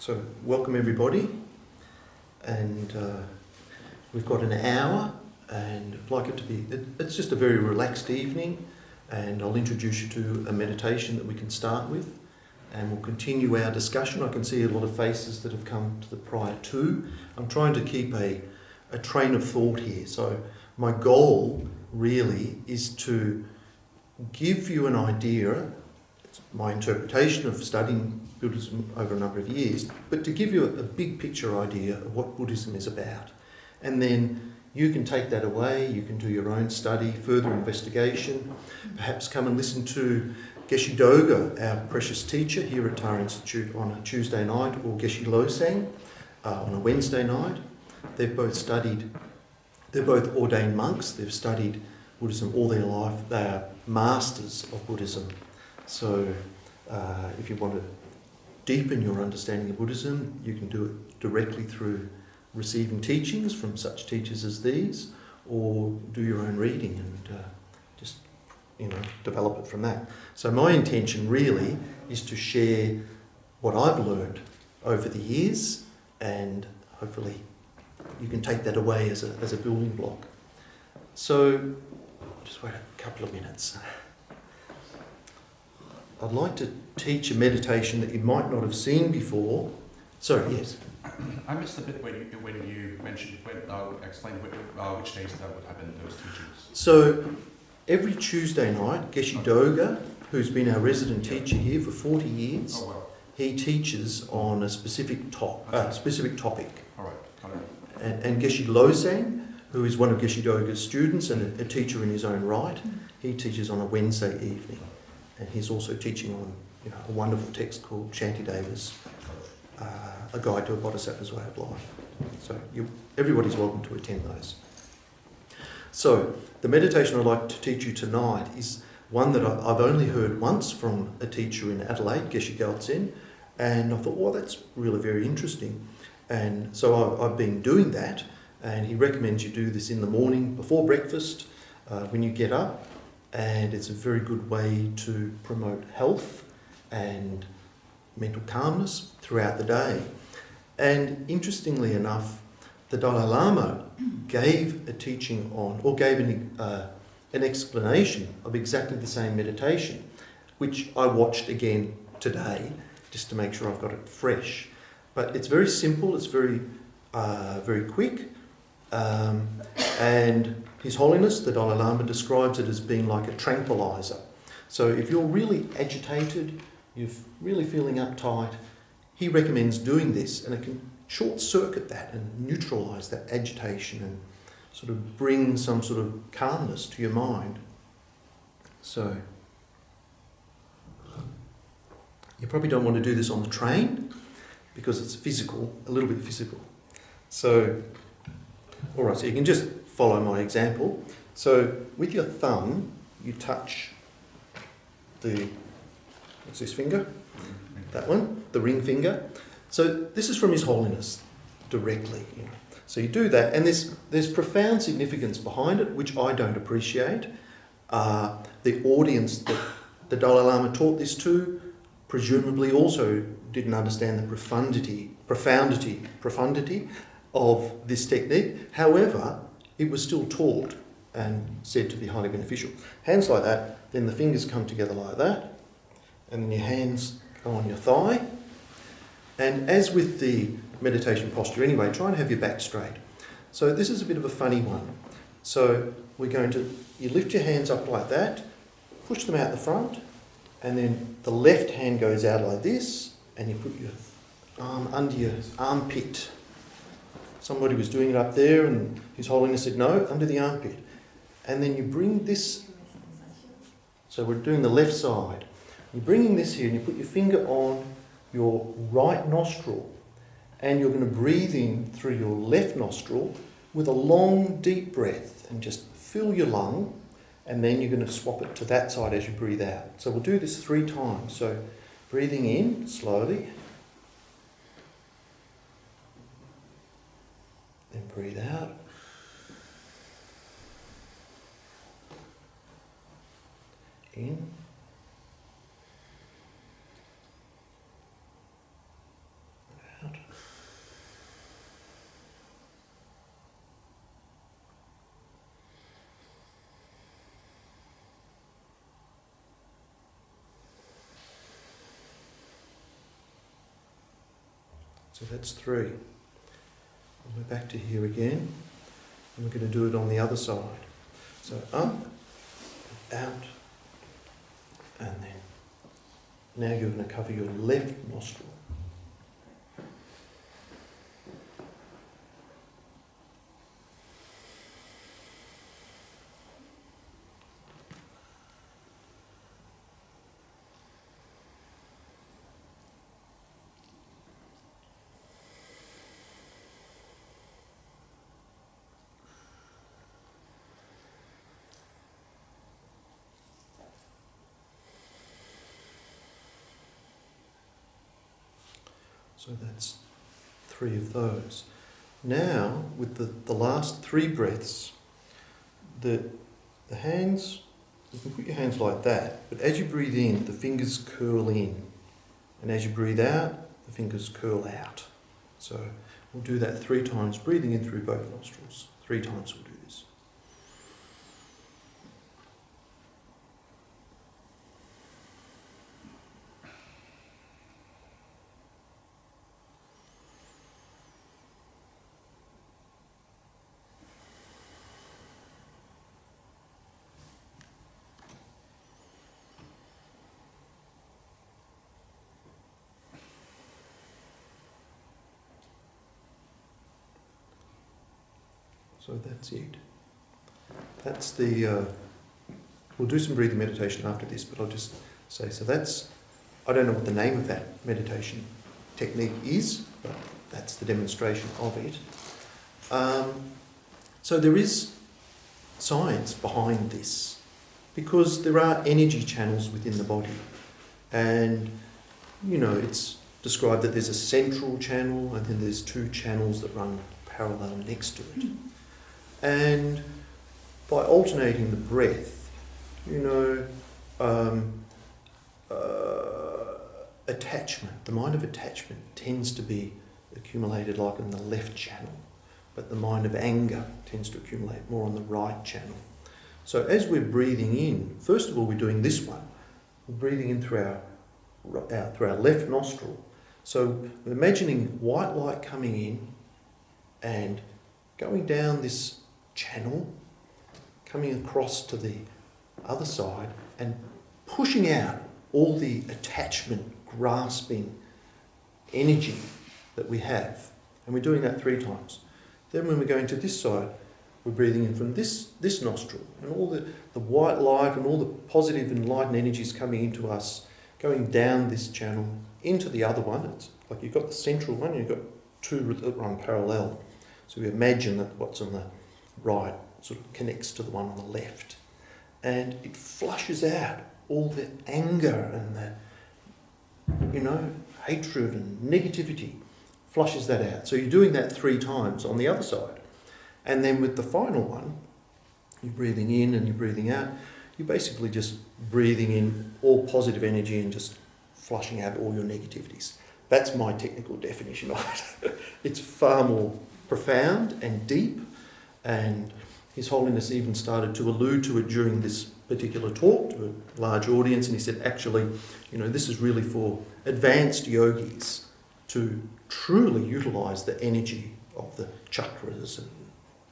So welcome everybody, and we've got an hour, and I'd like it to be, it's just a very relaxed evening, and I'll introduce you to a meditation that we can start with, and we'll continue our discussion. I can see a lot of faces that have come to the prior two. I'm trying to keep a train of thought here, so my goal really is to give you an idea. It's my interpretation of studying Buddhism over a number of years, but to give you a big picture idea of what Buddhism is about. And then you can take that away, you can do your own study, further investigation, perhaps come and listen to Geshe Doga, our precious teacher here at Tara Institute, on a Tuesday night, or Geshe Losang on a Wednesday night. They're both ordained monks, they've studied Buddhism all their life, they are masters of Buddhism. So if you want to deepen your understanding of Buddhism, you can do it directly through receiving teachings from such teachers as these, or do your own reading and just develop it from that. So my intention really is to share what I've learned over the years, and hopefully you can take that away as a building block. So just wait a couple of minutes. I'd like to teach a meditation that you might not have seen before. Sorry, yes? I missed the bit when you mentioned, explained which days that would happen, those teachings. So every Tuesday night, Geshe Doga, who's been our resident teacher here for 40 years, he teaches on a specific topic. All right, got it. And Geshe Losang, who is one of Geshe Doga's students and a teacher in his own right, he teaches on a Wednesday evening. And he's also teaching on a wonderful text called Shantideva's A Guide to a Bodhisattva's Way of Life. So everybody's welcome to attend those. So the meditation I'd like to teach you tonight is one that I've only heard once from a teacher in Adelaide, Geshe Gyaltsen, and I thought, well, that's really very interesting. And so I've been doing that, and he recommends you do this in the morning before breakfast, when you get up. And it's a very good way to promote health and mental calmness throughout the day. And interestingly enough, the Dalai Lama gave a teaching on, or gave an explanation of exactly the same meditation, which I watched again today, just to make sure I've got it fresh. But it's very simple, it's very quick, and His Holiness, the Dalai Lama, describes it as being like a tranquilizer. So if you're really agitated, you're really feeling uptight, he recommends doing this, and it can short-circuit that and neutralise that agitation and sort of bring some sort of calmness to your mind. So you probably don't want to do this on the train because it's physical, a little bit physical. So, all right, so you can just follow my example. So with your thumb, you touch what's this finger? That one, the ring finger. So this is from His Holiness directly. So you do that, and there's profound significance behind it, which I don't appreciate. The audience that the Dalai Lama taught this to presumably also didn't understand the profundity of this technique. However, it was still taught and said to be highly beneficial. Hands like that, then the fingers come together like that, and then your hands go on your thigh. And as with the meditation posture anyway, try and have your back straight. So this is a bit of a funny one. So you lift your hands up like that, push them out the front, and then the left hand goes out like this, and you put your arm under your armpit. Somebody was doing it up there, and His Holiness said, no, under the armpit. And then you bring this, so we're doing the left side. You're bringing this here, and you put your finger on your right nostril, and you're going to breathe in through your left nostril with a long, deep breath, and just fill your lung, and then you're going to swap it to that side as you breathe out. So we'll do this 3 times. So breathing in slowly, then breathe out. In. So that's 3. And we're back to here again, and we're going to do it on the other side. So up, out, and then now you're going to cover your left nostril. So that's 3 of those. Now, with the last 3 breaths, the hands, you can put your hands like that, but as you breathe in, the fingers curl in. And as you breathe out, the fingers curl out. So we'll do that 3 times, breathing in through both nostrils. 3 times we'll do this. So that's it. That's the, we'll do some breathing meditation after this, but I'll just say, so that's, I don't know what the name of that meditation technique is, but that's the demonstration of it. So there is science behind this, because there are energy channels within the body. And, you know, it's described that there's a central channel, and then there's 2 channels that run parallel next to it. And by alternating the breath, you know, attachment, the mind of attachment tends to be accumulated like in the left channel, but the mind of anger tends to accumulate more on the right channel. So as we're breathing in, first of all we're doing this one. We're breathing in through our left nostril. So we're imagining white light coming in and going down this channel, coming across to the other side and pushing out all the attachment, grasping energy that we have. And we're doing that 3 times. Then when we're going to this side, we're breathing in from this nostril, and all the white light and all the positive enlightened energies coming into us, going down this channel into the other one. It's like you've got the central one, you've got 2 that run parallel. So we imagine that what's on the right sort of connects to the one on the left. And it flushes out all the anger and the, you know, hatred and negativity, flushes that out. So you're doing that 3 times on the other side. And then with the final one, you're breathing in and you're breathing out. You're basically just breathing in all positive energy and just flushing out all your negativities. That's my technical definition of it. It's far more profound and deep, and His Holiness even started to allude to it during this particular talk to a large audience, and he said, actually, you know, this is really for advanced yogis to truly utilise the energy of the chakras and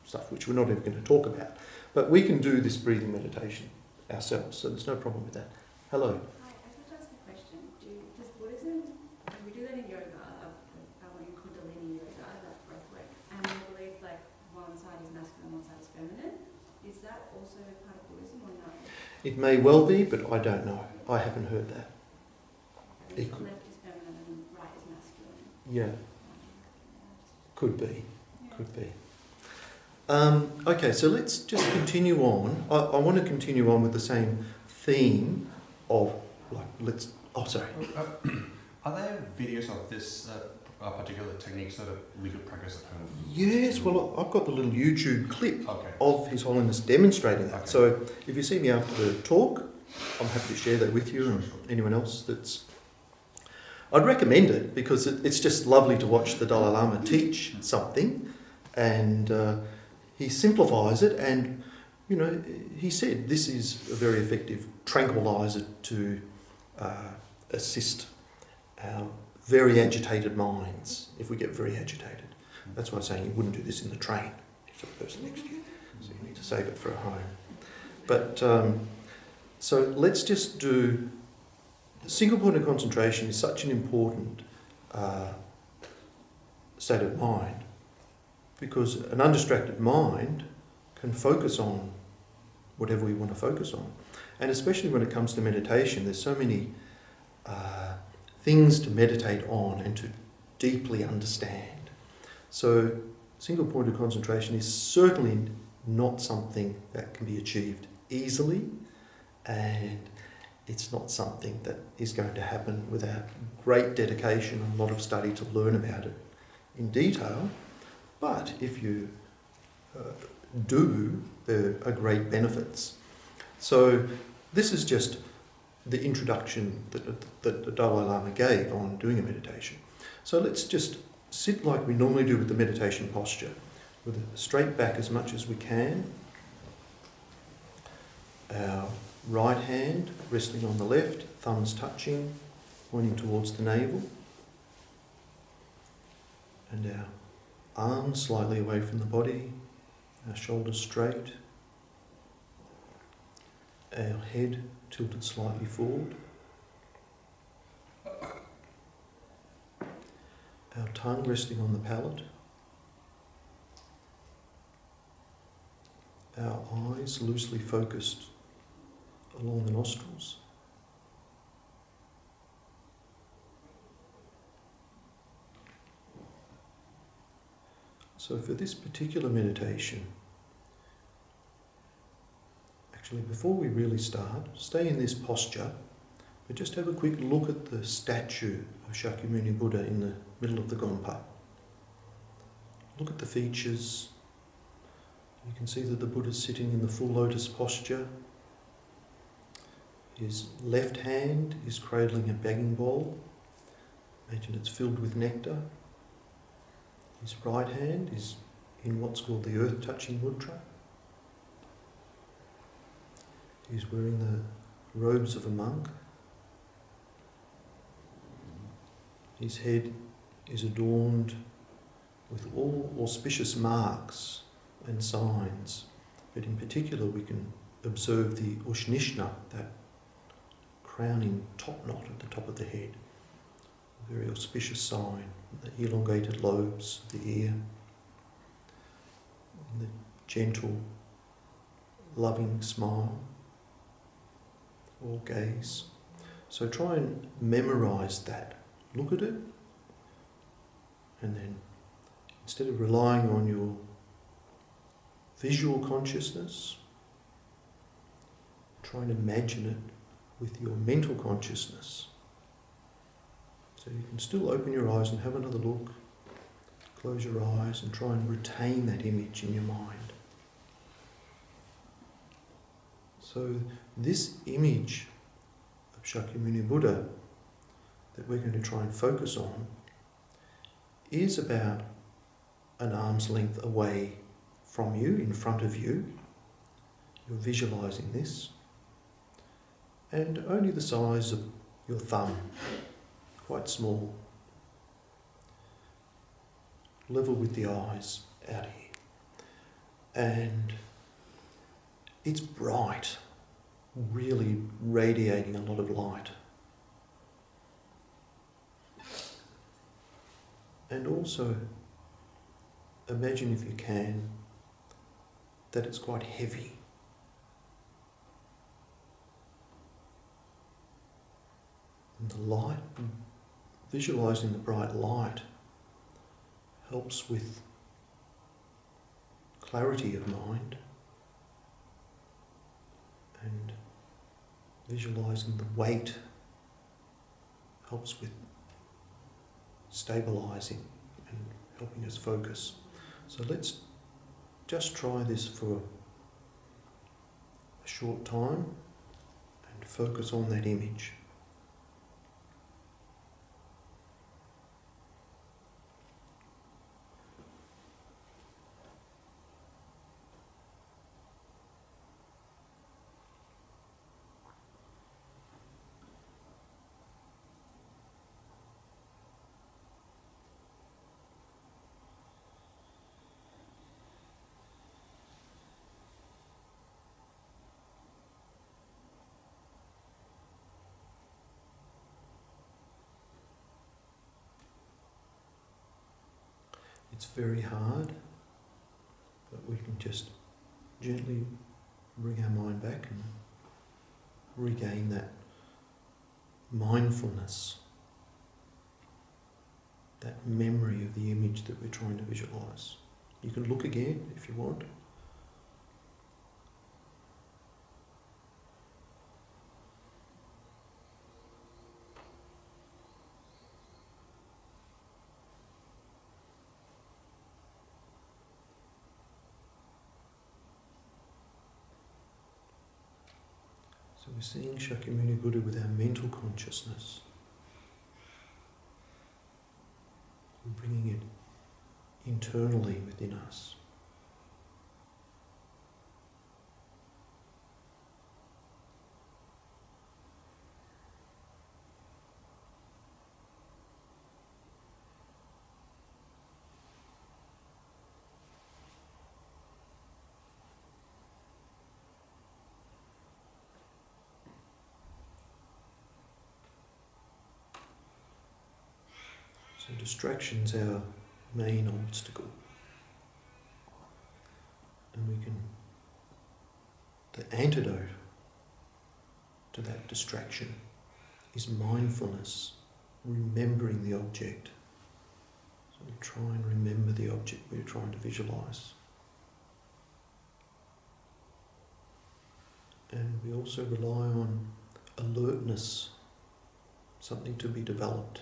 stuff, which we're not even going to talk about. But we can do this breathing meditation ourselves, so there's no problem with that. Hello. Hi, I just want to ask a question. Does Buddhism, we do that in yoga, in Kundalini yoga, that breath work, and we believe like one side is masculine, one side is feminine. Is that also part of Buddhism or not? It may well be, but I don't know. I haven't heard that. It could. Left is feminine and right is masculine. Yeah. Could be. Yeah. Could be. Okay, so let's just continue on. I want to continue on with the same theme of, like, let's... Oh, sorry. Are there videos of this particular technique so that we could practice at home? Yes, well, I've got the little YouTube clip Okay. of His Holiness demonstrating that. Okay. So if you see me after the talk, I'm happy to share that with you and anyone else that's... I'd recommend it because it's just lovely to watch the Dalai Lama teach something, and he simplifies it, and, you know, he said this is a very effective tranquilizer to assist our very agitated minds if we get very agitated. That's why I'm saying you wouldn't do this in the train if the person next to you. So you need to save it for a home. But so let's just do. The single point of concentration is such an important state of mind, because an undistracted mind can focus on whatever we want to focus on. And especially when it comes to meditation, there's so many things to meditate on and to deeply understand. So single point of concentration is certainly not something that can be achieved easily, and it's not something that is going to happen without great dedication and a lot of study to learn about it in detail. But if you do, there are great benefits. So this is just the introduction that the Dalai Lama gave on doing a meditation. So let's just sit like we normally do with the meditation posture, with a straight back as much as we can. Our right hand resting on the left, thumbs touching, pointing towards the navel. And our arms slightly away from the body, our shoulders straight, our head tilted slightly forward, our tongue resting on the palate, our eyes loosely focused along the nostrils. So for this particular meditation, actually before we really start, stay in this posture, but just have a quick look at the statue of Shakyamuni Buddha in the middle of the Gompa. Look at the features. You can see that the Buddha is sitting in the full lotus posture. His left hand is cradling a begging bowl. Imagine it's filled with nectar. His right hand is in what's called the earth-touching mudra. He's wearing the robes of a monk. His head is adorned with all auspicious marks and signs, but in particular we can observe the Ushnishna, that crowning top knot at the top of the head, a very auspicious sign, the elongated lobes of the ear, and the gentle, loving smile or gaze. So try and memorise that. Look at it, and then instead of relying on your visual consciousness, try and imagine it with your mental consciousness. So you can still open your eyes and have another look, close your eyes and try and retain that image in your mind. So this image of Shakyamuni Buddha that we're going to try and focus on is about an arm's length away from you, in front of you. You're visualising this, and only the size of your thumb, quite small, level with the eyes out here. And it's bright, really radiating a lot of light. And also, imagine if you can, that it's quite heavy. And the light, visualising the bright light, helps with clarity of mind, and visualising the weight helps with stabilising and helping us focus. So let's just try this for a short time and focus on that image. It's very hard, but we can just gently bring our mind back and regain that mindfulness, that memory of the image that we're trying to visualise. You can look again if you want. So we're seeing Shakyamuni Buddha with our mental consciousness. We're bringing it internally within us. So distraction's our main obstacle. And we can, the antidote to that distraction is mindfulness, remembering the object. So we try and remember the object we're trying to visualise. And we also rely on alertness, something to be developed,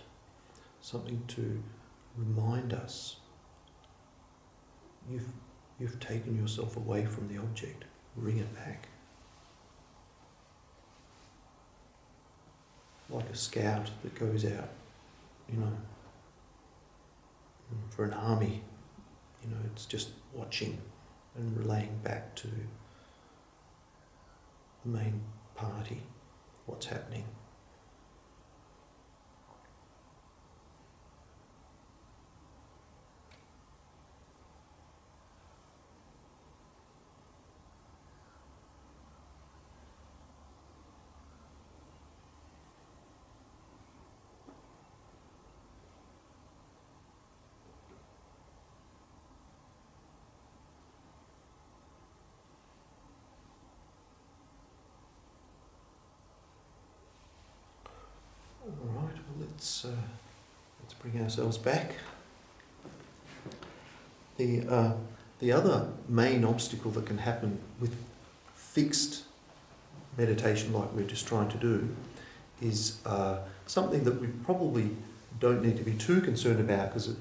something to remind us you've taken yourself away from the object. Bring it back. Like a scout that goes out, for an army, it's just watching and relaying back to the main party what's happening. All right, well, let's bring ourselves back. The other main obstacle that can happen with fixed meditation like we're just trying to do is something that we probably don't need to be too concerned about, because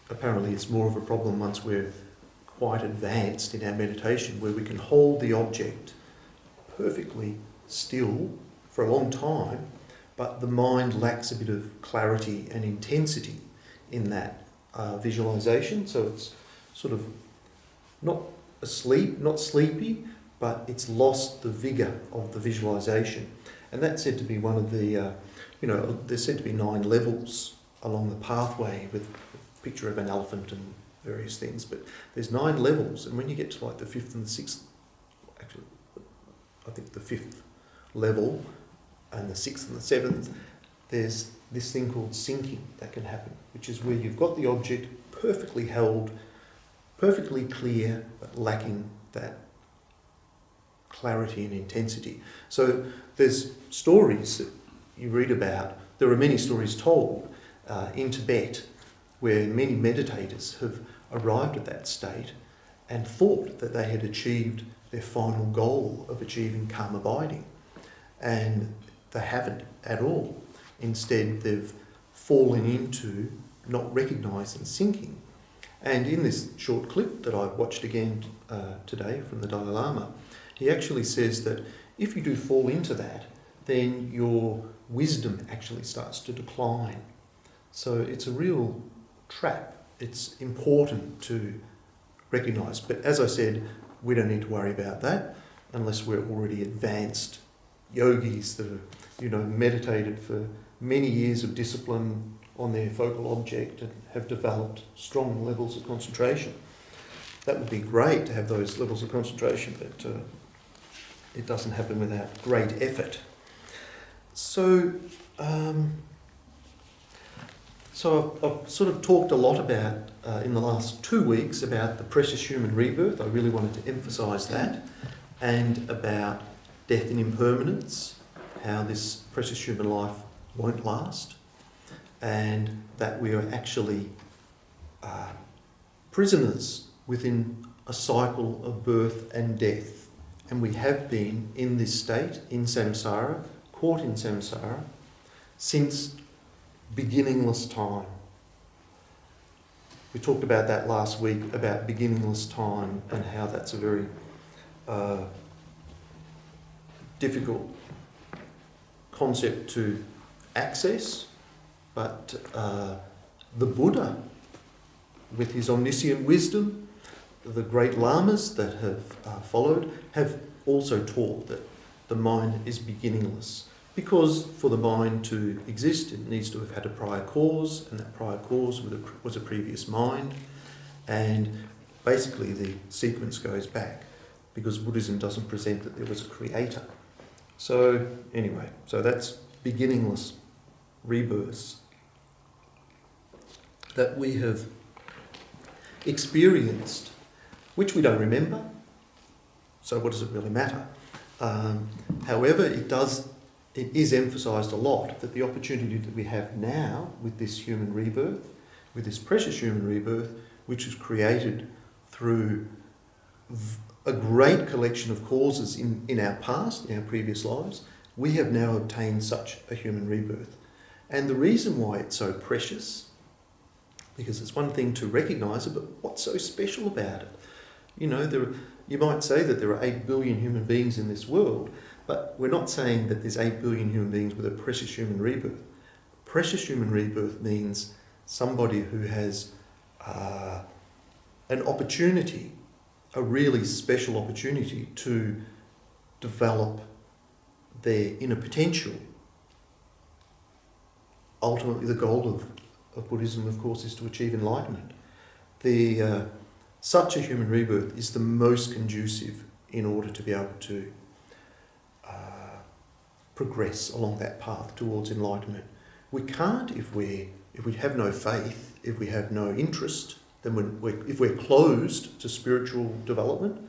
apparently it's more of a problem once we're quite advanced in our meditation, where we can hold the object perfectly still for a long time, but the mind lacks a bit of clarity and intensity in that visualization. So it's sort of not asleep, not sleepy, but it's lost the vigour of the visualization. And that's said to be one of the, there's said to be 9 levels along the pathway with a picture of an elephant and various things, but there's 9 levels, and when you get to like the 5th and the 6th, actually I think the 5th level and the 6th and the 7th, there's this thing called sinking that can happen, which is where you've got the object perfectly held, perfectly clear, but lacking that clarity and intensity. So there's stories that you read about, there are many stories told in Tibet where many meditators have arrived at that state and thought that they had achieved their final goal of achieving calm abiding. And they haven't at all. Instead, they've fallen into not recognising sinking. And in this short clip that I watched again today from the Dalai Lama, he actually says that if you do fall into that, then your wisdom actually starts to decline. So it's a real trap. It's important to recognise. But as I said, we don't need to worry about that unless we're already advanced yogis that have, meditated for many years of discipline on their focal object and have developed strong levels of concentration. That would be great to have those levels of concentration, but it doesn't happen without great effort. So So I've sort of talked a lot about, in the last 2 weeks, about the precious human rebirth. I really wanted to emphasise that, and about death and impermanence, how this precious human life won't last, and that we are actually prisoners within a cycle of birth and death. And we have been in this state, in samsara, caught in samsara, since beginningless time. We talked about that last week, about beginningless time, and how that's a very difficult concept to access, but the Buddha, with his omniscient wisdom, the great lamas that have followed, have also taught that the mind is beginningless. Because for the mind to exist, it needs to have had a prior cause, and that prior cause was a previous mind. And basically the sequence goes back, because Buddhism doesn't present that there was a creator. So anyway, so that's beginningless rebirths that we have experienced, which we don't remember. So what does it really matter? However, it is emphasised a lot that the opportunity that we have now with this human rebirth, with this precious human rebirth, which was created through a great collection of causes in our past, in our previous lives, we have now obtained such a human rebirth. And the reason why it's so precious, because it's one thing to recognise it, but what's so special about it? You know, you might say that there are 8 billion human beings in this world, but we're not saying that there's 8 billion human beings with a precious human rebirth. Precious human rebirth means somebody who has an opportunity, a really special opportunity to develop their inner potential. Ultimately, the goal of Buddhism, of course, is to achieve enlightenment. Such a human rebirth is the most conducive in order to be able to progress along that path towards enlightenment. We can't if we have no faith, if we have no interest, then if we're closed to spiritual development,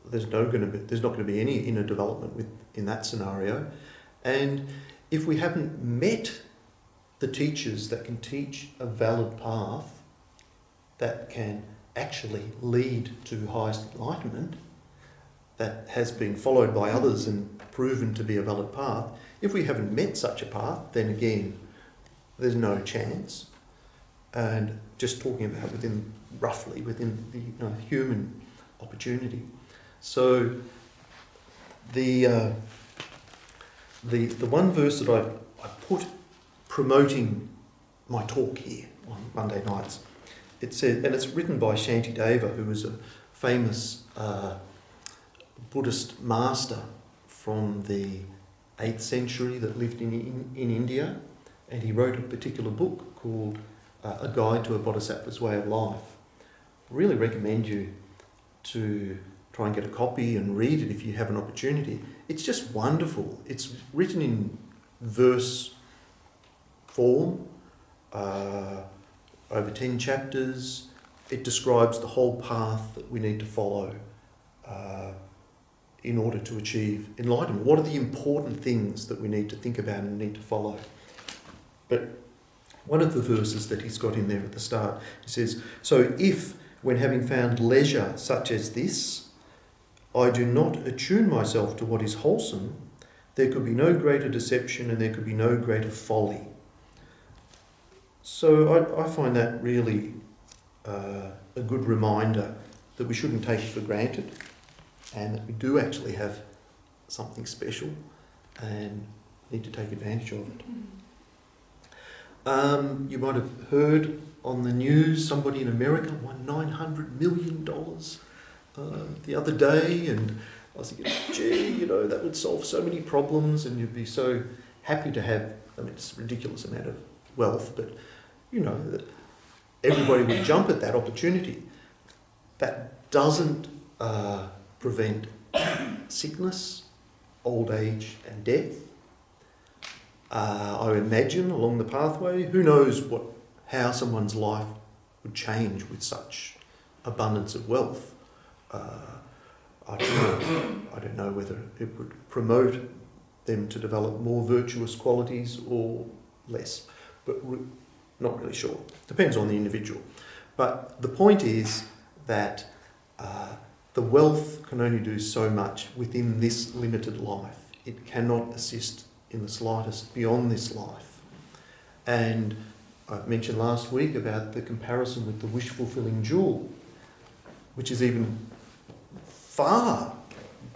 there's not going to be any inner development in that scenario. And if we haven't met the teachers that can teach a valid path that can actually lead to highest enlightenment, that has been followed by others and proven to be a valid path, if we haven't met such a path, then again, there's no chance. And just talking about roughly within the human opportunity. So the one verse that I put promoting my talk here on Monday nights, it said, and it's written by Shantideva, who was a famous Buddhist master from the 8th century that lived in India, and he wrote a particular book called A Guide to a Bodhisattva's Way of Life. I really recommend you to try and get a copy and read it if you have an opportunity. It's just wonderful. It's written in verse form, over 10 chapters. It describes the whole path that we need to follow in order to achieve enlightenment. What are the important things that we need to think about and need to follow? But one of the verses that he's got in there at the start, he says, "So if, when having found leisure such as this, I do not attune myself to what is wholesome, there could be no greater deception and there could be no greater folly." So I find that really a good reminder that we shouldn't take it for granted, and that we do actually have something special and need to take advantage of it. You might have heard on the news somebody in America won $900 million the other day, and I was thinking, gee, that would solve so many problems, and you'd be so happy to have, it's a ridiculous amount of wealth, but that everybody would jump at that opportunity. That doesn't prevent sickness, old age and death. I imagine along the pathway, who knows what how someone's life would change with such abundance of wealth. I don't know whether it would promote them to develop more virtuous qualities or less, but not really sure. Depends on the individual. But the point is that the wealth can only do so much within this limited life. It cannot assist in the slightest beyond this life. And I mentioned last week about the comparison with the wish-fulfilling jewel, which is even far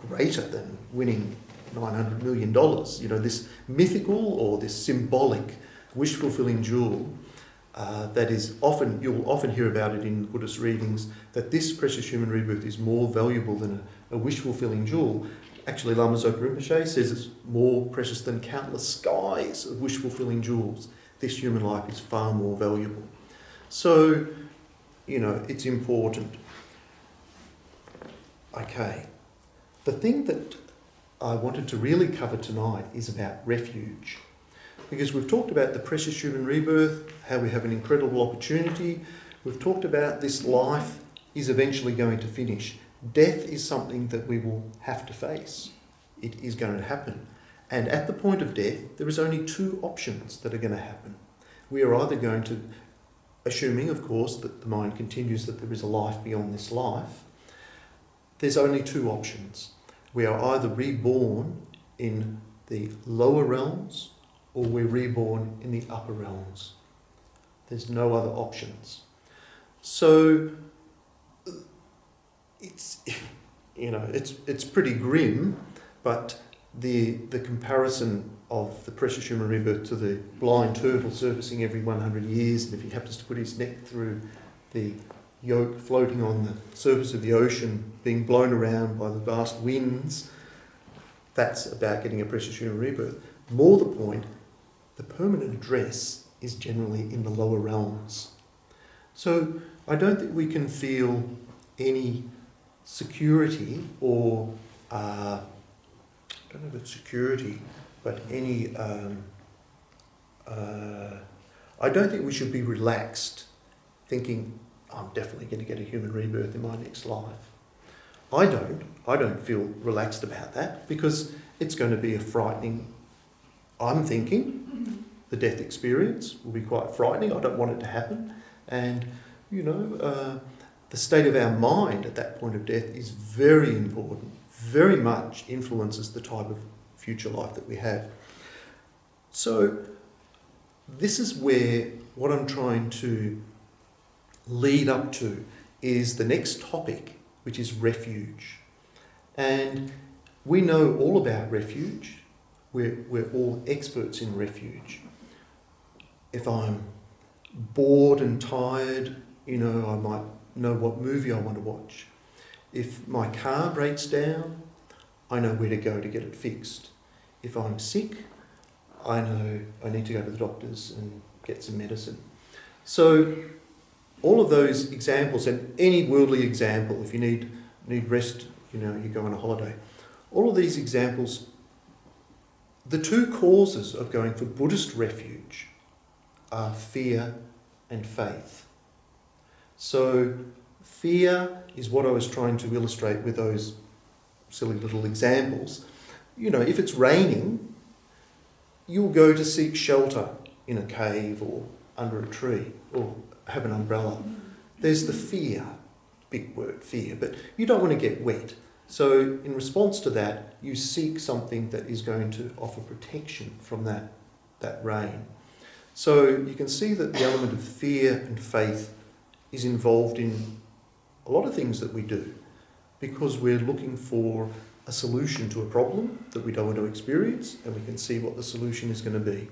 greater than winning $900 million. You know, this mythical or this symbolic wish-fulfilling jewel that is often, you'll often hear about it in Buddhist readings, that this precious human rebirth is more valuable than a wish-fulfilling jewel. Actually, Lama Zopa Rinpoche says it's more precious than countless skies of wish-fulfilling jewels. This human life is far more valuable. So, you know, it's important. Okay. The thing that I wanted to really cover tonight is about refuge. Because we've talked about the precious human rebirth, how we have an incredible opportunity. We've talked about this life is eventually going to finish. Death is something that we will have to face. It is going to happen. And at the point of death, there is only two options that are going to happen. We are either going to, assuming, of course, that the mind continues that there is a life beyond this life, there's only two options. We are either reborn in the lower realms or we're reborn in the upper realms. There's no other options. So it's, you know, it's pretty grim, but the comparison of the precious human rebirth to the blind turtle surfacing every 100 years, and if he happens to put his neck through the yoke floating on the surface of the ocean, being blown around by the vast winds, that's about getting a precious human rebirth. More the point, the permanent address is generally in the lower realms. So I don't think we can feel any security or, I don't know if it's security, but any, I don't think we should be relaxed thinking, I'm definitely going to get a human rebirth in my next life. I don't feel relaxed about that because it's going to be a frightening, I'm thinking, the death experience will be quite frightening. I don't want it to happen. And, you know, the state of our mind at that point of death is very important, very much influences the type of future life that we have. So this is where what I'm trying to lead up to is the next topic, which is refuge. And we know all about refuge. We're all experts in refuge. If I'm bored and tired, you know, I might know what movie I want to watch. If my car breaks down, I know where to go to get it fixed. If I'm sick, I know I need to go to the doctors and get some medicine. So all of those examples, and any worldly example, if you need rest, you know, you go on a holiday. All of these examples, the two causes of going for Buddhist refuge are fear and faith. So fear is what I was trying to illustrate with those silly little examples. You know, if it's raining, you'll go to seek shelter in a cave or under a tree or have an umbrella. There's the fear, big word, fear, but you don't want to get wet. So in response to that, you seek something that is going to offer protection from that rain. So you can see that the element of fear and faith is involved in a lot of things that we do because we're looking for a solution to a problem that we don't want to experience, and we can see what the solution is going to be.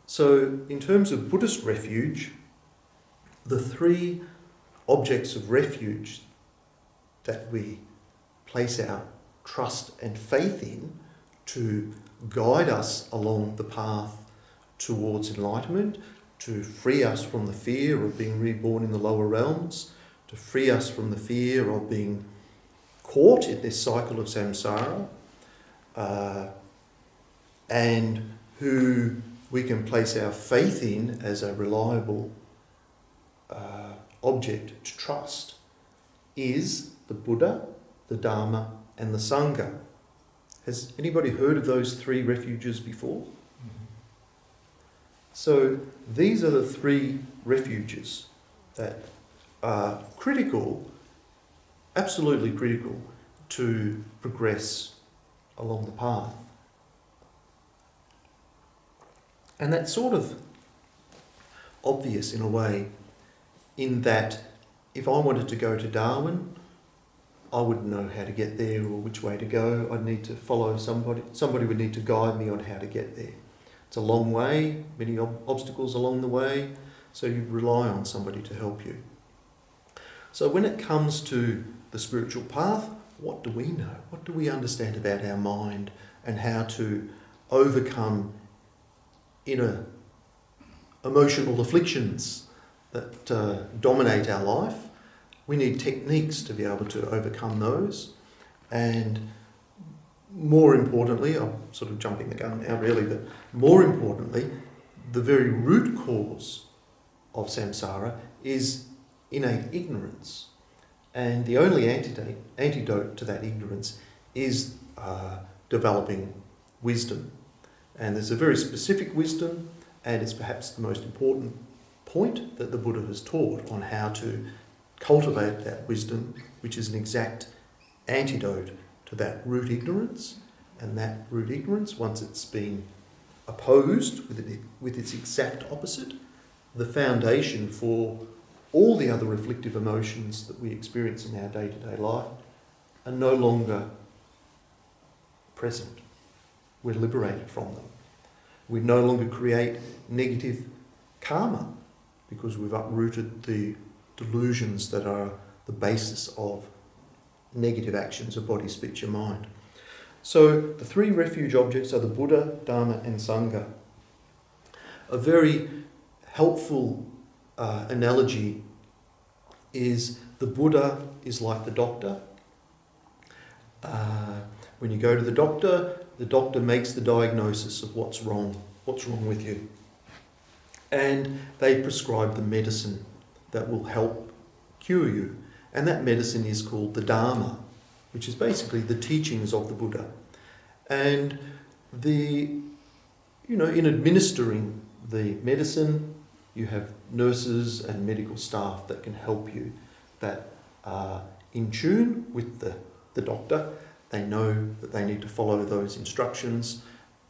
So in terms of Buddhist refuge, the three objects of refuge that we place our trust and faith in to guide us along the path towards enlightenment, to free us from the fear of being reborn in the lower realms, to free us from the fear of being caught in this cycle of samsara, and who we can place our faith in as a reliable object to trust is the Buddha, the Dharma, and the Sangha. Has anybody heard of those three refuges before? So these are the three refuges that are critical, absolutely critical, to progress along the path. And that's sort of obvious in a way, in that if I wanted to go to Darwin, I wouldn't know how to get there or which way to go. I'd need to follow somebody. Somebody would need to guide me on how to get there. It's a long way, many obstacles along the way, so you rely on somebody to help you. So when it comes to the spiritual path, what do we know? What do we understand about our mind and how to overcome inner emotional afflictions that dominate our life? We need techniques to be able to overcome those. And more importantly, I'm sort of jumping the gun now really, but more importantly, the very root cause of samsara is innate ignorance. And the only antidote to that ignorance is developing wisdom. And there's a very specific wisdom, and it's perhaps the most important point that the Buddha has taught on how to cultivate that wisdom, which is an exact antidote to that root ignorance. And that root ignorance, once it's been opposed with its exact opposite, the foundation for all the other afflictive emotions that we experience in our day-to-day life are no longer present. We're liberated from them. We no longer create negative karma because we've uprooted the delusions that are the basis of negative actions of body, speech and mind. So the three refuge objects are the Buddha, Dharma and Sangha. A very helpful analogy is the Buddha is like the doctor. When you go to the doctor makes the diagnosis of what's wrong with you. And they prescribe the medicine that will help cure you. And that medicine is called the Dharma, which is basically the teachings of the Buddha. And in administering the medicine, you have nurses and medical staff that can help you, that are in tune with the doctor. They know that they need to follow those instructions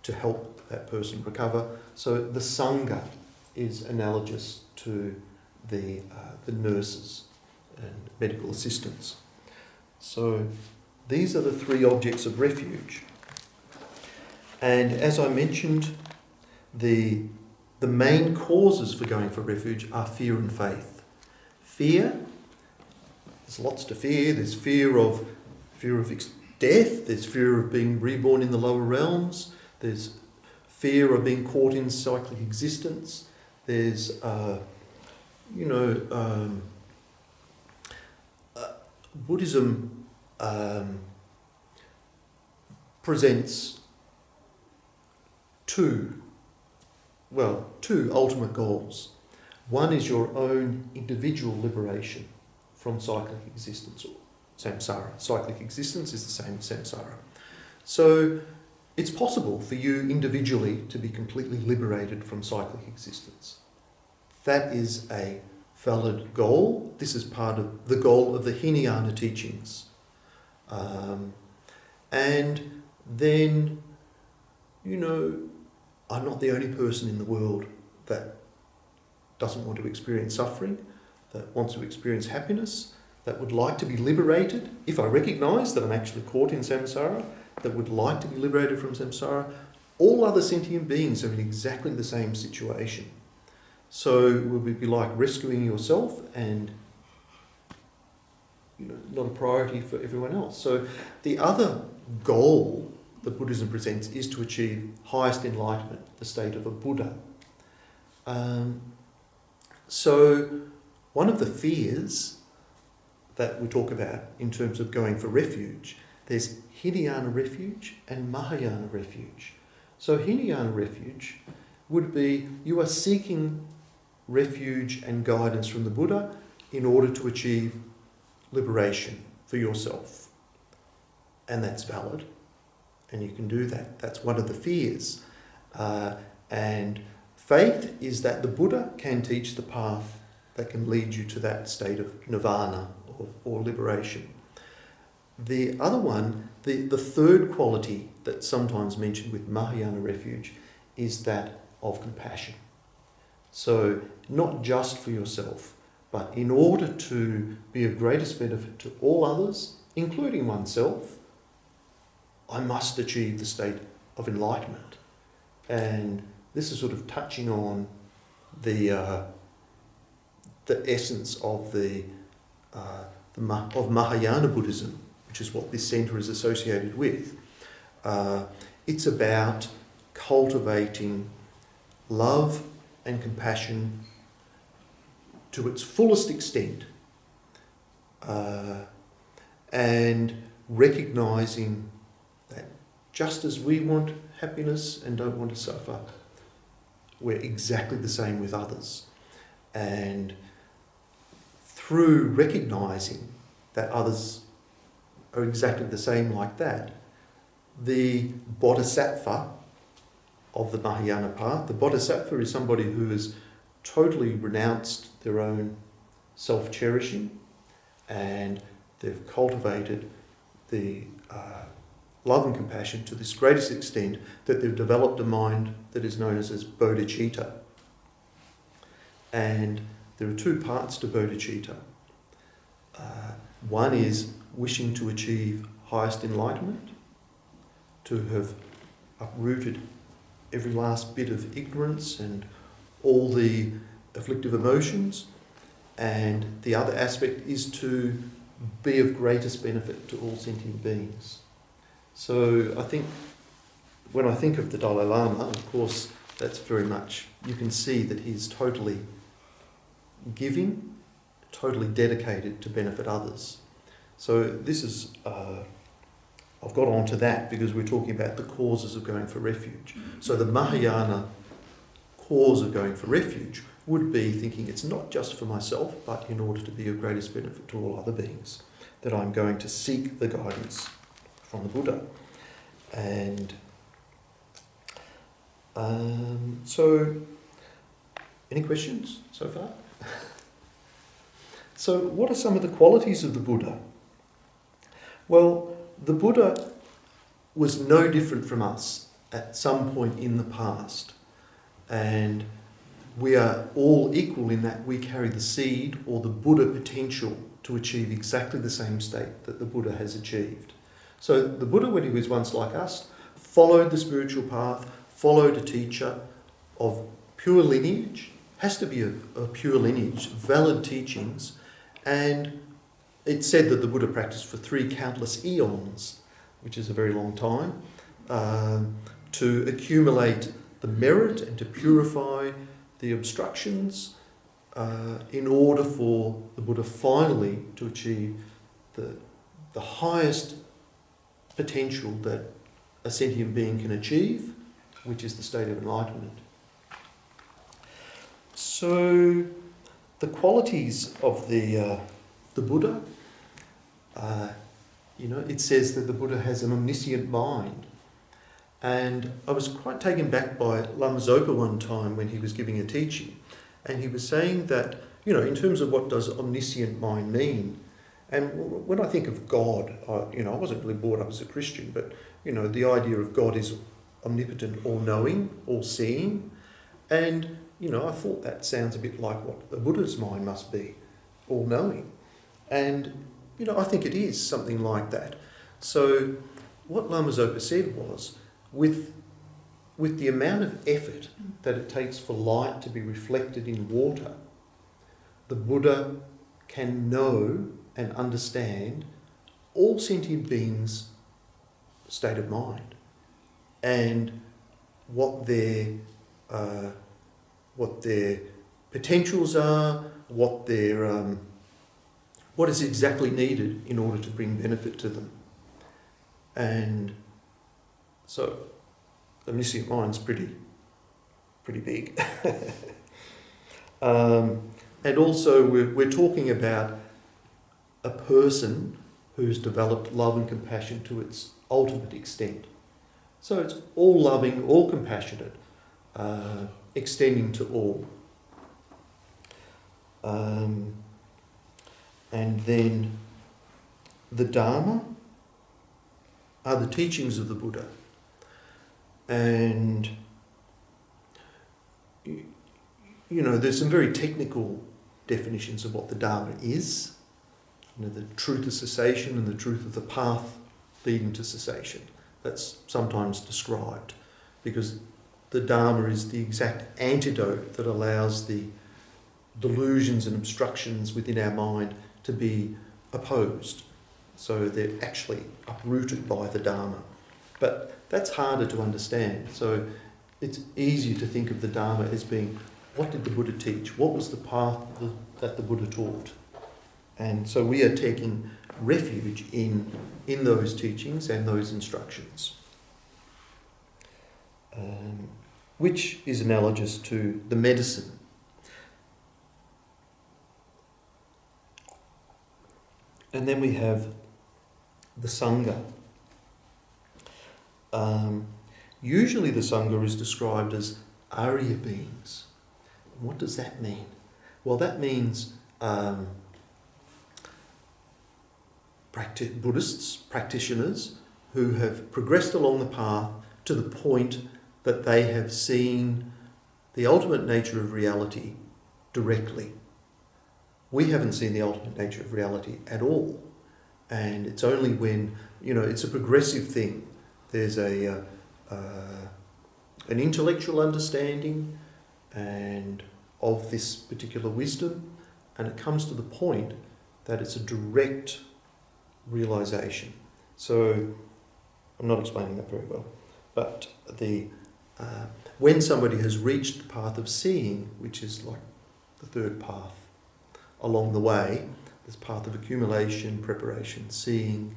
to help that person recover. So the Sangha is analogous to the nurses and medical assistants. So these are the three objects of refuge. And as I mentioned, the main causes for going for refuge are fear and faith. Fear, there's lots to fear. There's fear of death. There's fear of being reborn in the lower realms. There's fear of being caught in cyclic existence. There's, Buddhism presents two ultimate goals. One is your own individual liberation from cyclic existence, or samsara. Cyclic existence is the same as samsara. So it's possible for you individually to be completely liberated from cyclic existence. That is a valid goal. This is part of the goal of the Hinayana teachings. And then, I'm not the only person in the world that doesn't want to experience suffering, that wants to experience happiness, that would like to be liberated. If I recognise that I'm actually caught in samsara, that would like to be liberated from samsara, all other sentient beings are in exactly the same situation. So it would be like rescuing yourself and not a priority for everyone else. So the other goal that Buddhism presents is to achieve highest enlightenment, the state of a Buddha. So one of the fears that we talk about in terms of going for refuge, there's Hinayana refuge and Mahayana refuge. So Hinayana refuge would be you are seeking refuge and guidance from the Buddha in order to achieve liberation for yourself. And that's valid. And you can do that. That's one of the fears. And faith is that the Buddha can teach the path that can lead you to that state of nirvana or liberation. The other one, the third quality that's sometimes mentioned with Mahayana refuge is that of compassion. So not just for yourself, but in order to be of greatest benefit to all others, including oneself, I must achieve the state of enlightenment. And this is sort of touching on the essence of of Mahayana Buddhism, which is what this centre is associated with. It's about cultivating love and compassion to its fullest extent, and recognising that just as we want happiness and don't want to suffer, we're exactly the same with others. And through recognising that others are exactly the same like that, the bodhisattva of the Mahayana path, the bodhisattva is somebody who has totally renounced their own self-cherishing, and they've cultivated the love and compassion to this greatest extent that they've developed a mind that is known as bodhicitta. And there are two parts to bodhicitta. One is wishing to achieve highest enlightenment, to have uprooted every last bit of ignorance and all the afflictive emotions. And the other aspect is to be of greatest benefit to all sentient beings. So I think, when I think of the Dalai Lama, of course, that's very much, you can see that he's totally giving, totally dedicated to benefit others. So this is, I've got onto that because we're talking about the causes of going for refuge. So the Mahayana cause of going for refuge would be thinking it's not just for myself, but in order to be of greatest benefit to all other beings, that I'm going to seek the guidance from the Buddha. And so, any questions so far? So what are some of the qualities of the Buddha? Well, the Buddha was no different from us at some point in the past. And we are all equal in that we carry the seed or the Buddha potential to achieve exactly the same state that the Buddha has achieved. So the Buddha, when he was once like us, followed the spiritual path, followed a teacher of pure lineage, has to be a pure lineage, valid teachings, and it's said that the Buddha practiced for 3 countless eons, which is a very long time, to accumulate the merit and to purify the obstructions in order for the Buddha finally to achieve the highest potential that a sentient being can achieve, which is the state of enlightenment. So the qualities of the Buddha, it says that the Buddha has an omniscient mind. And I was quite taken back by Lama Zopa one time when he was giving a teaching. And he was saying that, in terms of what does omniscient mind mean, and when I think of God, I wasn't really brought up as a Christian, but, the idea of God is omnipotent, all-knowing, all-seeing. And, I thought that sounds a bit like what the Buddha's mind must be, all-knowing. And, I think it is something like that. So what Lama Zopa said was, with the amount of effort that it takes for light to be reflected in water, the Buddha can know and understand all sentient beings' state of mind and what their potentials are, what is exactly needed in order to bring benefit to them. And so omniscient mind's pretty pretty big. And also we're talking about a person who's developed love and compassion to its ultimate extent. So it's all loving, all compassionate, extending to all. And then the Dharma are the teachings of the Buddha. And, you know, there's some very technical definitions of what the Dharma is. You know, the truth of cessation and the truth of the path leading to cessation. That's sometimes described because the Dharma is the exact antidote that allows the delusions and obstructions within our mind to be opposed. So they're actually uprooted by the Dharma. But that's harder to understand. So it's easier to think of the Dharma as being, what did the Buddha teach? What was the path that the Buddha taught? And so we are taking refuge in those teachings and those instructions, which is analogous to the medicine. And then we have the Sangha. Usually the Sangha is described as Arya beings. What does that mean? Well, that means Buddhists, practitioners, who have progressed along the path to the point that they have seen the ultimate nature of reality directly. We haven't seen the ultimate nature of reality at all. And it's only when, you know, it's a progressive thing. There's an intellectual understanding and of this particular wisdom, and it comes to the point that it's a direct realization. So I'm not explaining that very well, but when somebody has reached the path of seeing, which is like the third path along the way, this path of accumulation, preparation, seeing,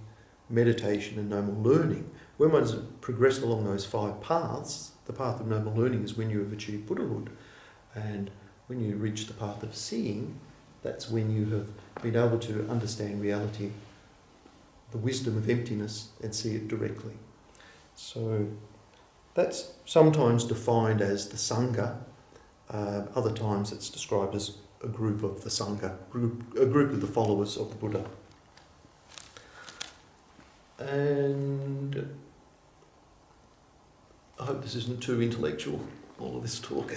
meditation and noble learning, when one has progressed along those 5 paths, the path of noble learning is when you have achieved Buddhahood, and when you reach the path of seeing, that's when you have been able to understand reality, the wisdom of emptiness, and see it directly. So that's sometimes defined as the Sangha. Other times it's described as a group of the Sangha, a group of the followers of the Buddha. And I hope this isn't too intellectual, all of this talk,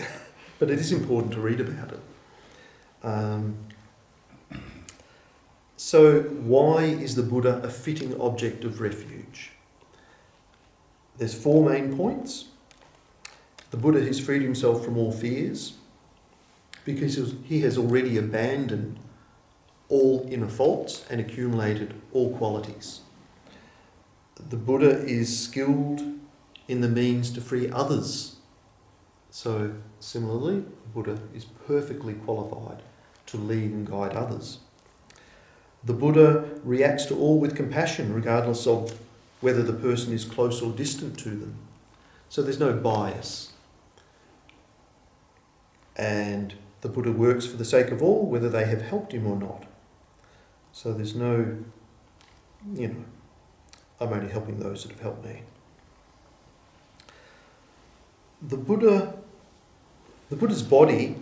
but it is important to read about it. So why is the Buddha a fitting object of refuge? There's 4 main points. The Buddha has freed himself from all fears because he has already abandoned all inner faults and accumulated all qualities. The Buddha is skilled in the means to free others. So similarly, the Buddha is perfectly qualified to lead and guide others. The Buddha reacts to all with compassion, regardless of whether the person is close or distant to them. So there's no bias. And the Buddha works for the sake of all, whether they have helped him or not. So there's no, I'm only helping those that have helped me. The Buddha's body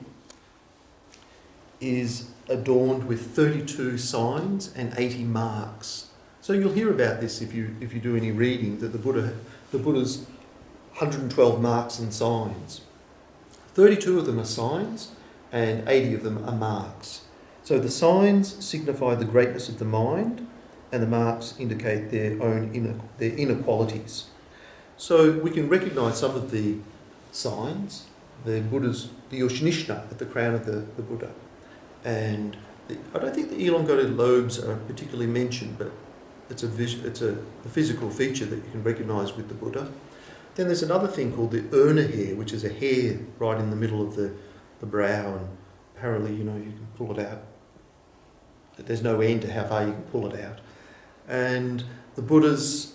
is adorned with 32 signs and 80 marks. So you'll hear about this if you do any reading, that the Buddha's 112 marks and signs. 32 of them are signs and 80 of them are marks. So the signs signify the greatness of the mind and the marks indicate their inner qualities. So we can recognise some of the signs, the Ushnishna at the crown of the Buddha. And I don't think the elongated lobes are particularly mentioned, but it's a physical feature that you can recognise with the Buddha. Then there's another thing called the urna hair, which is a hair right in the middle of the brow, and apparently, you can pull it out. There's no end to how far you can pull it out. And the Buddha's...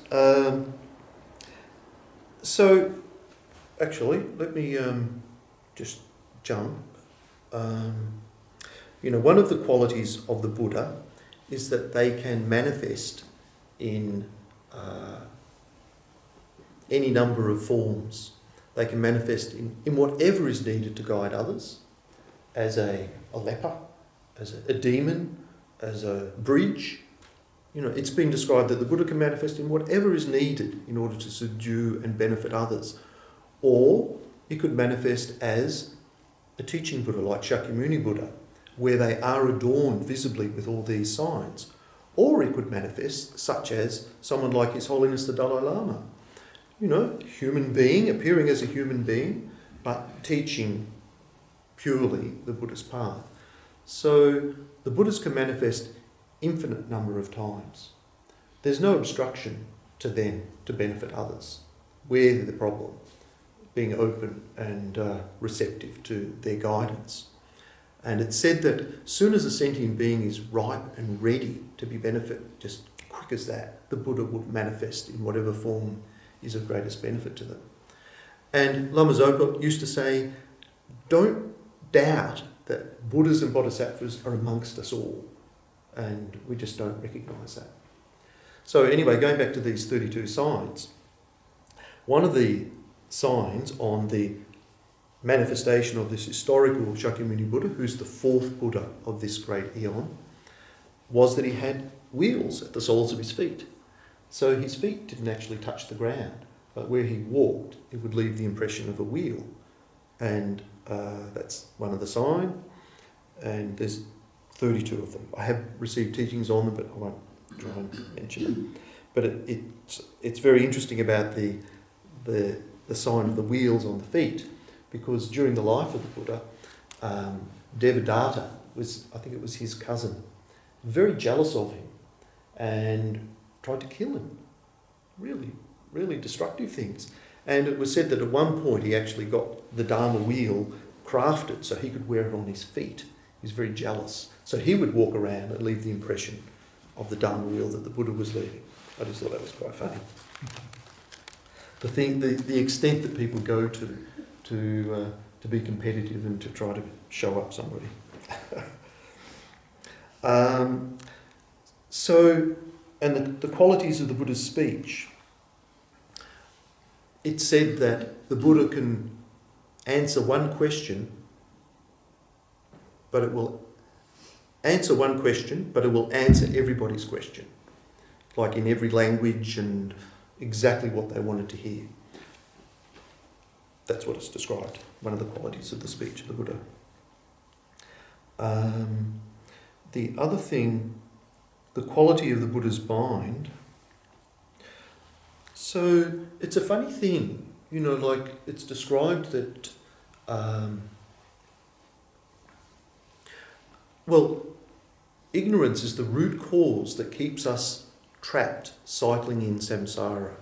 so, actually, let me just jump. One of the qualities of the Buddha is that they can manifest in any number of forms. They can manifest in whatever is needed to guide others, as a leper, as a demon, as a bridge. It's been described that the Buddha can manifest in whatever is needed in order to subdue and benefit others. Or he could manifest as a teaching Buddha, like Shakyamuni Buddha, where they are adorned visibly with all these signs. Or he could manifest such as someone like His Holiness the Dalai Lama. Human being, appearing as a human being, but teaching purely the Buddhist path. So the Buddhas can manifest infinite number of times. There's no obstruction to them to benefit others. We're the problem, being open and receptive to their guidance. And it's said that as soon as a sentient being is ripe and ready to be benefited, just quick as that, the Buddha would manifest in whatever form is of greatest benefit to them. And Lama Zopa used to say, don't doubt that Buddhas and Bodhisattvas are amongst us all, and we just don't recognise that. So anyway, going back to these 32 signs, one of the signs on the manifestation of this historical Shakyamuni Buddha, who's the fourth Buddha of this great eon, was that he had wheels at the soles of his feet. So his feet didn't actually touch the ground, but where he walked, it would leave the impression of a wheel. And that's one of the signs, and there's 32 of them. I have received teachings on them, but I won't try and mention them. But it's very interesting about the sign of the wheels on the feet, because during the life of the Buddha, Devadatta I think it was his cousin, very jealous of him and tried to kill him. Really, really destructive things. And it was said that at one point he actually got the Dharma wheel crafted so he could wear it on his feet. He was very jealous. So he would walk around and leave the impression of the Dharma wheel that the Buddha was leaving. I just thought that was quite funny. The extent that people go to be competitive and to try to show up somebody. And the qualities of the Buddha's speech. It's said that the Buddha can answer one question, but it will answer everybody's question, like in every language and exactly what they wanted to hear. That's what it's described, one of the qualities of the speech of the Buddha. The other thing, the quality of the Buddha's mind. So it's a funny thing, like it's described that, ignorance is the root cause that keeps us trapped, cycling in samsara.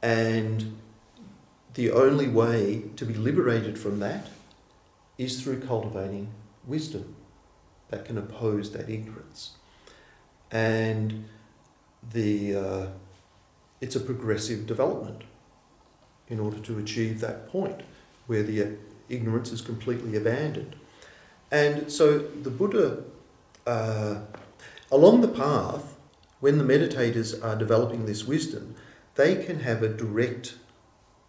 And the only way to be liberated from that is through cultivating wisdom that can oppose that ignorance. And it's a progressive development in order to achieve that point where the ignorance is completely abandoned. And so the Buddha, along the path, when the meditators are developing this wisdom, they can have a direct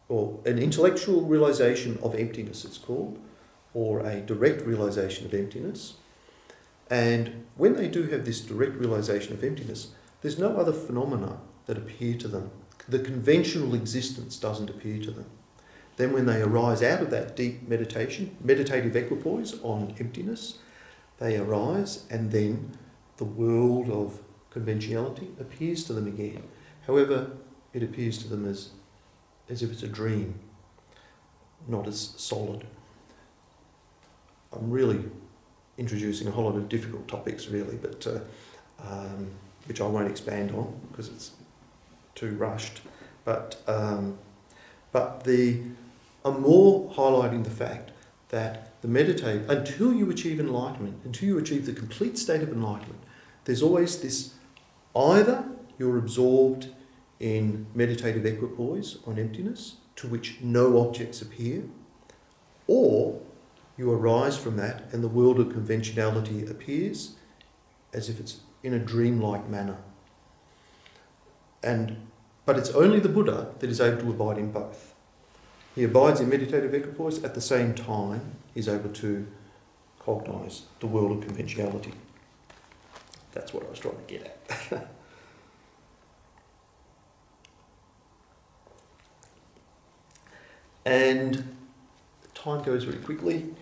or an intellectual realization of emptiness, it's called, or a direct realization of emptiness. And when they do have this direct realization of emptiness, there's no other phenomena that appear to them. The conventional existence doesn't appear to them. Then when they arise out of that deep meditation, meditative equipoise on emptiness, they arise, and then the world of conventionality appears to them again. However, it appears to them as if it's a dream, not as solid. I'm really introducing a whole lot of difficult topics, really, but which I won't expand on because it's too rushed. But I'm more highlighting the fact that until you achieve enlightenment, until you achieve the complete state of enlightenment, there's always this: either you're absorbed in meditative equipoise on emptiness, to which no objects appear, Or you arise from that and the world of conventionality appears as if it's in a dreamlike manner. But it's only the Buddha that is able to abide in both. He abides in meditative equipoise, at the same time he's able to cognise the world of conventionality. That's what I was trying to get at. And time goes very quickly.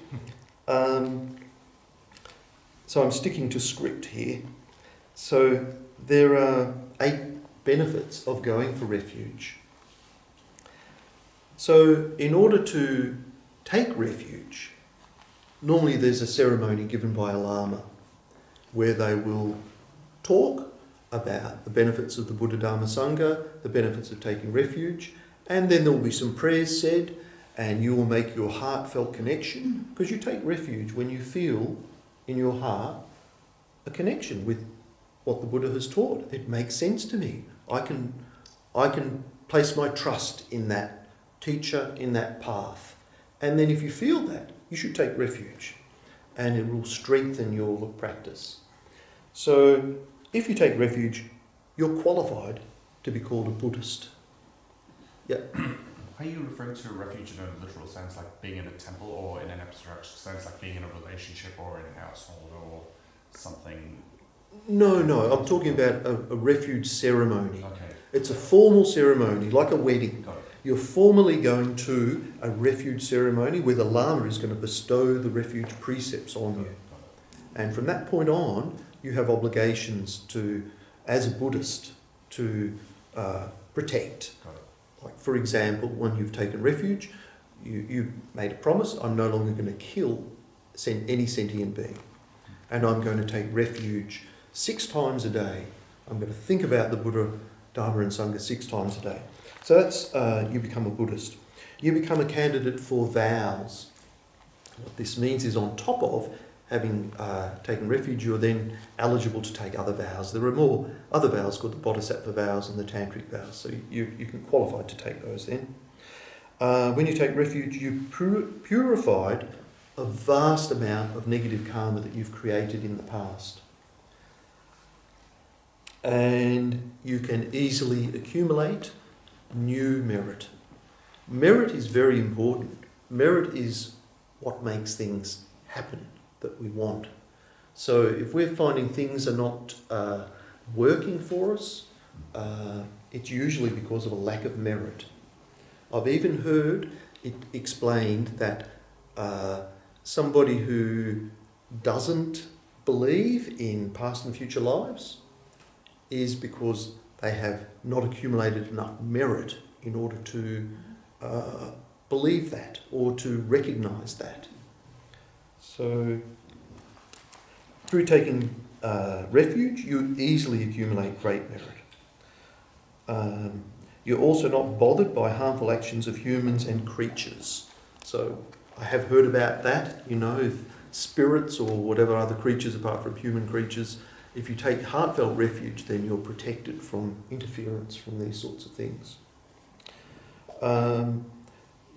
So I'm sticking to script here. So there are 8 benefits of going for refuge. So in order to take refuge, normally there's a ceremony given by a Lama where they will talk about the benefits of the Buddha Dharma Sangha, the benefits of taking refuge, and then there will be some prayers said, and you will make your heartfelt connection, because you take refuge when you feel in your heart a connection with what the Buddha has taught. It makes sense to me. I can place my trust in that teacher, in that path. And then if you feel that, you should take refuge, and it will strengthen your practice. So if you take refuge, you're qualified to be called a Buddhist. Yeah. Are you referring to refuge in a literal sense, like being in a temple, or in an abstract sense, like being in a relationship or in a household or something? No, I'm talking about a refuge ceremony. Okay. It's a formal ceremony, like a wedding. Got it. You're formally going to a refuge ceremony where the Lama is going to bestow the refuge precepts on you. And from that point on, you have obligations to, as a Buddhist, to protect. Got it. Like, for example, when you've taken refuge, you made a promise, I'm no longer going to kill any sentient being. And I'm going to take refuge 6 times a day. I'm going to think about the Buddha, Dharma and Sangha 6 times a day. So that's, you become a Buddhist. You become a candidate for vows. What this means is, on top of having taken refuge, you're then eligible to take other vows. There are more other vows called the Bodhisattva vows and the Tantric vows, so you can qualify to take those then. When you take refuge, you purified a vast amount of negative karma that you've created in the past. And you can easily accumulate new merit. Merit is very important. Merit is what makes things happen that we want. So if we're finding things are not working for us, it's usually because of a lack of merit. I've even heard it explained that somebody who doesn't believe in past and future lives is because they have not accumulated enough merit in order to believe that or to recognise that. So through taking refuge, you easily accumulate great merit. You're also not bothered by harmful actions of humans and creatures. So I have heard about that, if spirits or whatever other creatures apart from human creatures, if you take heartfelt refuge, then you're protected from interference from these sorts of things.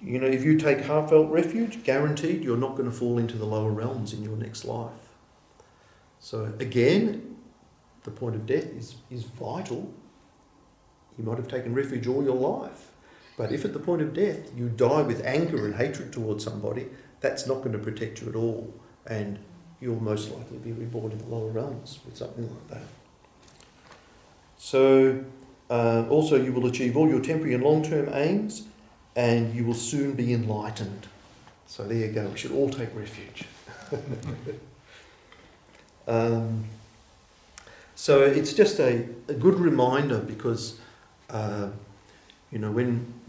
If you take heartfelt refuge, guaranteed you're not going to fall into the lower realms in your next life. So again, the point of death is vital. You might have taken refuge all your life, but if at the point of death you die with anger and hatred towards somebody, that's not going to protect you at all, and you'll most likely be reborn in the lower realms with something like that. So also you will achieve all your temporary and long-term aims, and you will soon be enlightened. So there you go, we should all take refuge. So it's just a good reminder, because when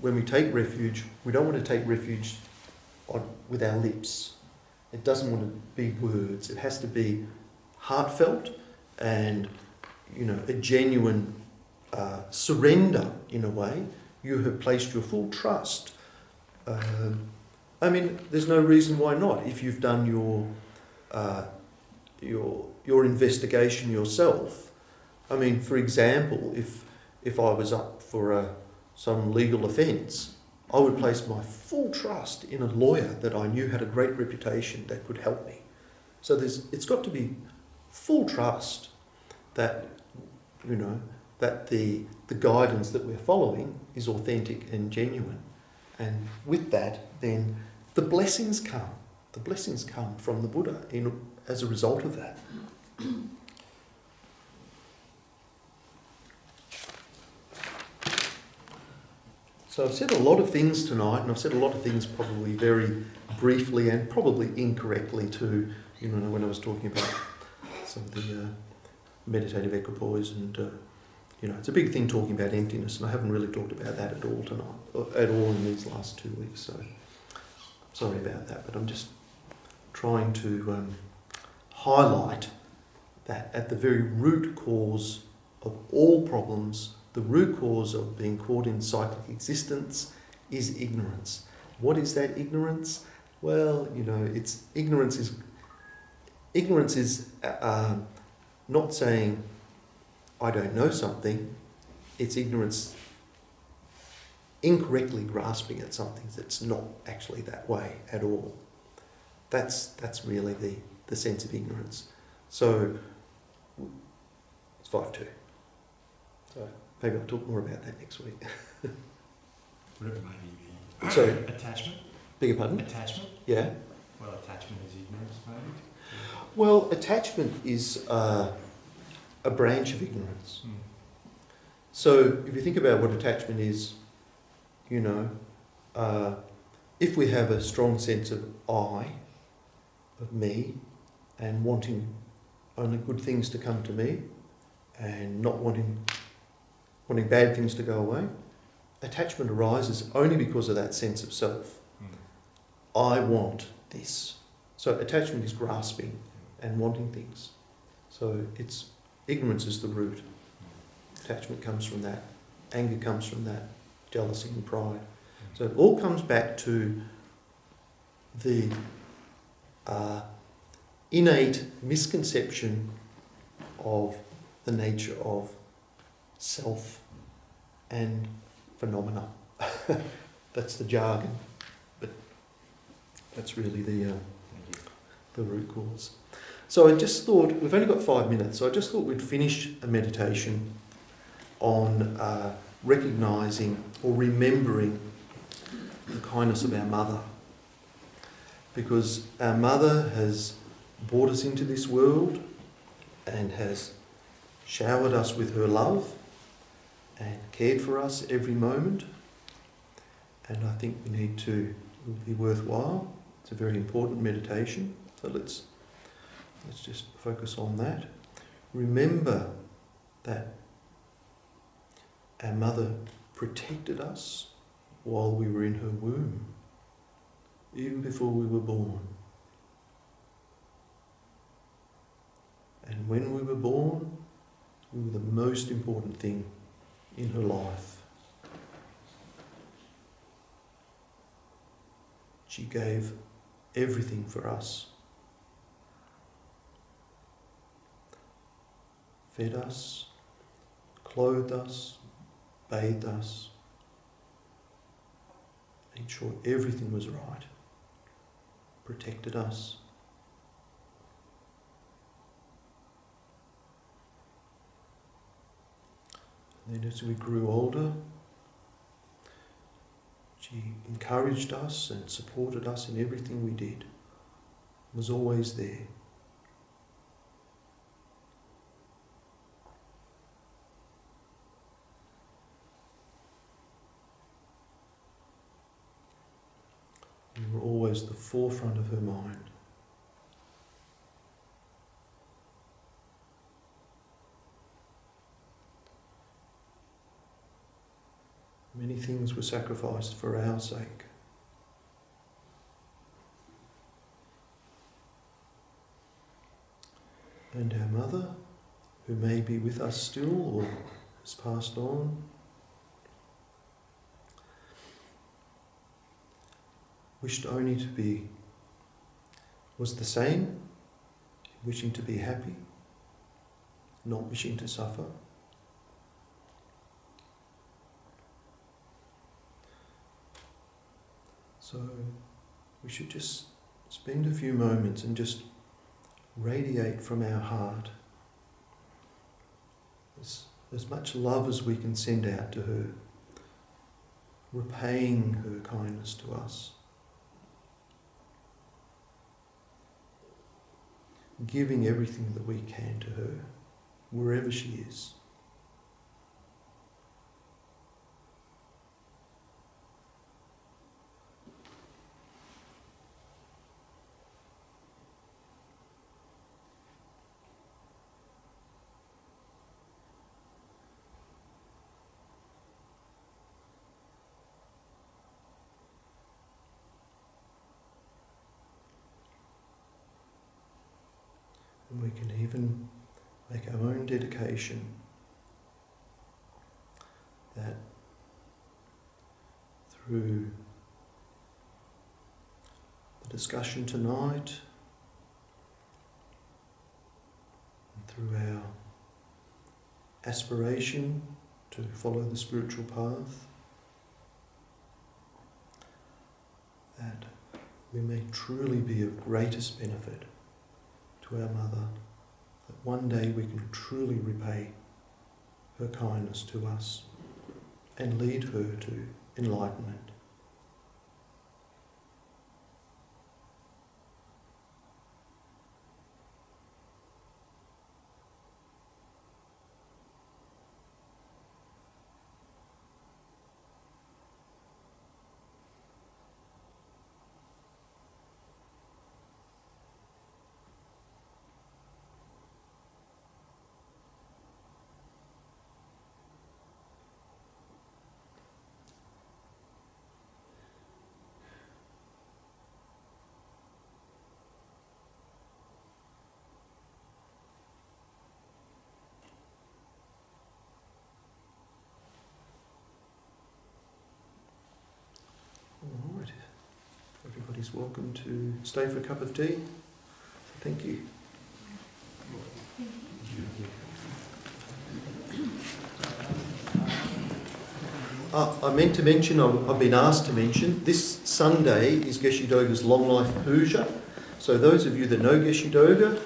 we take refuge, we don't want to take refuge with our lips. It doesn't want to be words. It has to be heartfelt and a genuine surrender in a way. You have placed your full trust. There's no reason why not. If you've done your investigation yourself. For example, if I was up for some legal offence, I would place my full trust in a lawyer that I knew had a great reputation that could help me. So it's got to be full trust that, you know, that the guidance that we're following is authentic and genuine. And with that, then the blessings come. The blessings come from the Buddha as a result of that. So I've said a lot of things tonight, and I've said a lot of things probably very briefly and probably incorrectly too, you know, when I was talking about some of the meditative equipoise and, you know, it's a big thing talking about emptiness, and I haven't really talked about that at all tonight, at all in these last 2 weeks, so sorry about that, but I'm just trying to highlight that at the very root cause of all problems, the root cause of being caught in cyclic existence is ignorance. What is that ignorance? Well, you know, ignorance is not saying I don't know something. It's ignorance incorrectly grasping at something that's not actually that way at all. That's really the sense of ignorance. So it's 5-2. So maybe I'll talk more about that next week. Would it maybe be So, attachment? beg your pardon? Attachment? Yeah. Well, attachment is ignorance, maybe. Well, attachment is a branch of ignorance. Mm. So if you think about what attachment is, you know, if we have a strong sense of I, of me, and wanting only good things to come to me, and not wanting bad things to go away, attachment arises only because of that sense of self. Mm. I want this. So attachment is grasping and wanting things. So ignorance is the root. Attachment comes from that. Anger comes from that. Jealousy and pride. So it all comes back to the innate misconception of the nature of self and phenomena. That's the jargon, but that's really the root cause. So I just thought, we've only got 5 minutes, so I just thought we'd finish a meditation on recognising or remembering the kindness of our mother. Because our mother has brought us into this world and has showered us with her love and cared for us every moment. And I think it will be worthwhile. It's a very important meditation. So let's just focus on that. Remember that our mother protected us while we were in her womb, even before we were born. And when we were born, we were the most important thing in her life. She gave everything for us. Fed us, clothed us, bathed us, made sure everything was right, protected us. And then as we grew older, she encouraged us and supported us in everything we did, was always there. We were always the forefront of her mind. Many things were sacrificed for our sake. And our mother, who may be with us still or has passed on, was the same, wishing to be happy, not wishing to suffer. So we should just spend a few moments and just radiate from our heart as much love as we can send out to her, repaying her kindness to us, giving everything that we can to her, wherever she is. And we can even make our own dedication that through the discussion tonight and through our aspiration to follow the spiritual path, that we may truly be of greatest benefit to our mother, that one day we can truly repay her kindness to us and lead her to enlightenment. All right, everybody's welcome to stay for a cup of tea. Thank you. I meant to mention, I've been asked to mention, this Sunday is Geshe Doga's Long Life Puja. So those of you that know Geshe Doga,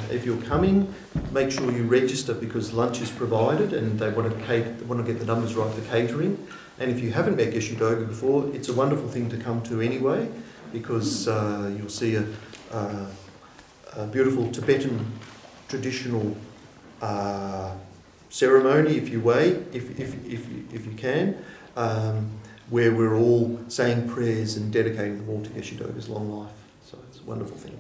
if you're coming, make sure you register because lunch is provided and they want to get the numbers right for catering. And if you haven't met Geshe Doga before, it's a wonderful thing to come to anyway because you'll see a beautiful Tibetan traditional ceremony, if you you can, where we're all saying prayers and dedicating them all to Geshe Doga's long life. So it's a wonderful thing.